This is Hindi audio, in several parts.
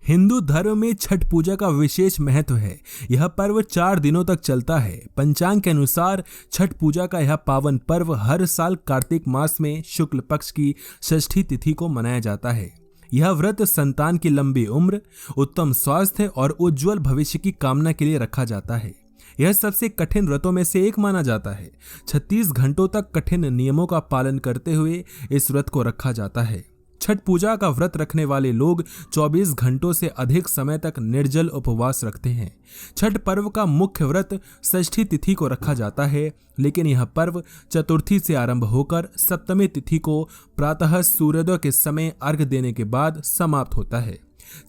हिंदू धर्म में छठ पूजा का विशेष महत्व है। यह पर्व 4 दिनों तक चलता है। पंचांग के अनुसार छठ पूजा का यह पावन पर्व हर साल कार्तिक मास में शुक्ल पक्ष की षष्ठी तिथि को मनाया जाता है। यह व्रत संतान की लंबी उम्र, उत्तम स्वास्थ्य और उज्जवल भविष्य की कामना के लिए रखा जाता है। यह सबसे कठिन व्रतों में से एक माना जाता है। 36 घंटों तक कठिन नियमों का पालन करते हुए इस व्रत को रखा जाता है। छठ पूजा का व्रत रखने वाले लोग 24 घंटों से अधिक समय तक निर्जल उपवास रखते हैं। छठ पर्व का मुख्य व्रत षष्ठी तिथि को रखा जाता है, लेकिन यह पर्व चतुर्थी से आरंभ होकर सप्तमी तिथि को प्रातः सूर्योदय के समय अर्घ्य देने के बाद समाप्त होता है।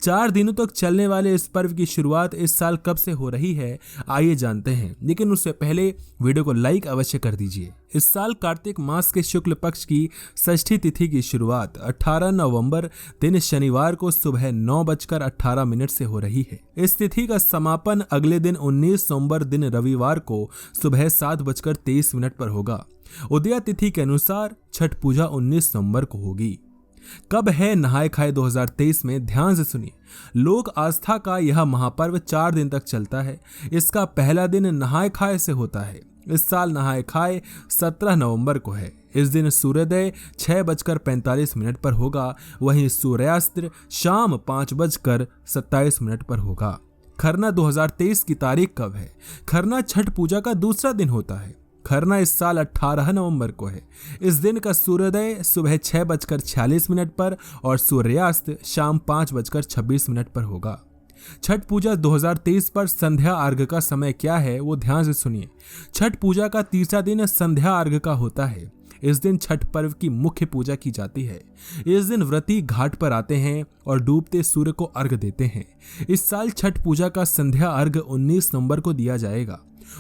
4 दिनों तक चलने वाले इस पर्व की शुरुआत इस साल कब से हो रही है, आइए जानते हैं। लेकिन उससे पहले वीडियो को लाइक अवश्य कर दीजिए। इस साल कार्तिक मास के शुक्ल पक्ष की षष्ठी तिथि की शुरुआत 18 नवंबर दिन शनिवार को सुबह 9:18 से हो रही है। इस तिथि का समापन अगले दिन 19 नवंबर दिन रविवार को सुबह 7:23 पर होगा। उदया तिथि के अनुसार छठ पूजा 19 नवंबर को होगी। कब है नहाय खाए 2023 में, ध्यान से सुनिए। लोक आस्था का यह महापर्व 4 दिन तक चलता है। इसका पहला दिन नहाय खाए से होता है। इस साल नहाय खाए 17 नवंबर को है। इस दिन सूर्योदय 6:45 पर होगा, वहीं सूर्यास्त शाम 5:27 पर होगा। खरना 2023 की तारीख कब है? खरना छठ पूजा का दूसरा दिन होता है। खरना इस साल 18 नवंबर को है। इस दिन का सूर्योदय सुबह 6:46 पर और सूर्यास्त शाम 5:26 पर होगा। छठ पूजा 2023 पर संध्या अर्घ्य का समय क्या है, वो ध्यान से सुनिए। छठ पूजा का तीसरा दिन संध्या अर्घ्य का होता है। इस दिन छठ पर्व की मुख्य पूजा की जाती है। इस दिन व्रती घाट पर आते हैं और डूबते सूर्य को अर्घ्य देते हैं। इस साल छठ पूजा का संध्या अर्घ्य 19 नवंबर को दिया जाएगा।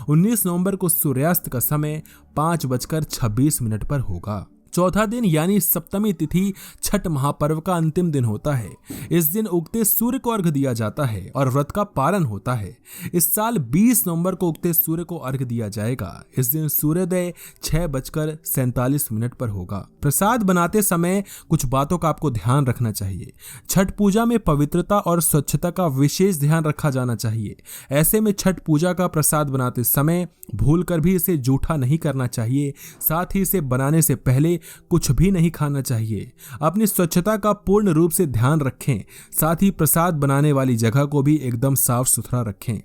19 नवंबर को सूर्यास्त का समय 5:26 पर होगा। चौथा दिन यानी सप्तमी तिथि छठ महापर्व का अंतिम दिन होता है। इस दिन उगते सूर्य को अर्घ्य दिया जाता है और व्रत का पालन होता है। इस साल 20 नवंबर को उगते सूर्य को अर्घ्य दिया जाएगा। इस दिन सूर्योदय 6:47 पर होगा। प्रसाद बनाते समय कुछ बातों का आपको ध्यान रखना चाहिए। छठ पूजा में पवित्रता और स्वच्छता का विशेष ध्यान रखा जाना चाहिए। ऐसे में छठ पूजा का प्रसाद बनाते समय भूल कर भी इसे जूठा नहीं करना चाहिए। साथ ही इसे बनाने से पहले कुछ भी नहीं खाना चाहिए। अपनी स्वच्छता का पूर्ण रूप से ध्यान रखें। साथ ही प्रसाद बनाने वाली जगह को भी एकदम साफ सुथरा रखें।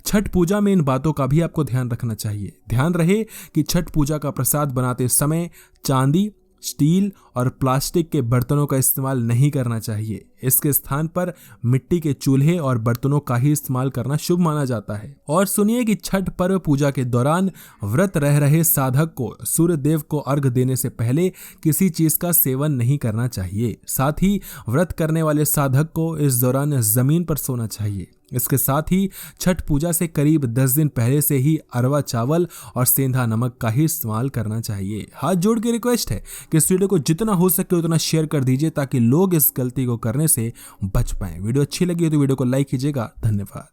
छठ पूजा में इन बातों का भी आपको ध्यान रखना चाहिए। ध्यान रहे कि छठ पूजा का प्रसाद बनाते समय चांदी, स्टील और प्लास्टिक के बर्तनों का इस्तेमाल नहीं करना चाहिए। इसके स्थान पर मिट्टी के चूल्हे और बर्तनों का ही इस्तेमाल करना शुभ माना जाता है। और सुनिए कि छठ पर्व पूजा के दौरान व्रत रह रहे साधक को सूर्य देव को अर्घ्य देने से पहले किसी चीज का सेवन नहीं करना चाहिए। साथ ही व्रत करने वाले साधक को इस दौरान जमीन पर सोना चाहिए। इसके साथ ही छठ पूजा से करीब 10 दिन पहले से ही अरवा चावल और सेंधा नमक का ही इस्तेमाल करना चाहिए। हाथ जोड़ के रिक्वेस्ट है कि इस वीडियो को जितना हो सके उतना शेयर कर दीजिए ताकि लोग इस गलती को करने से बच पाएं। वीडियो अच्छी लगी हो तो वीडियो को लाइक कीजिएगा। धन्यवाद।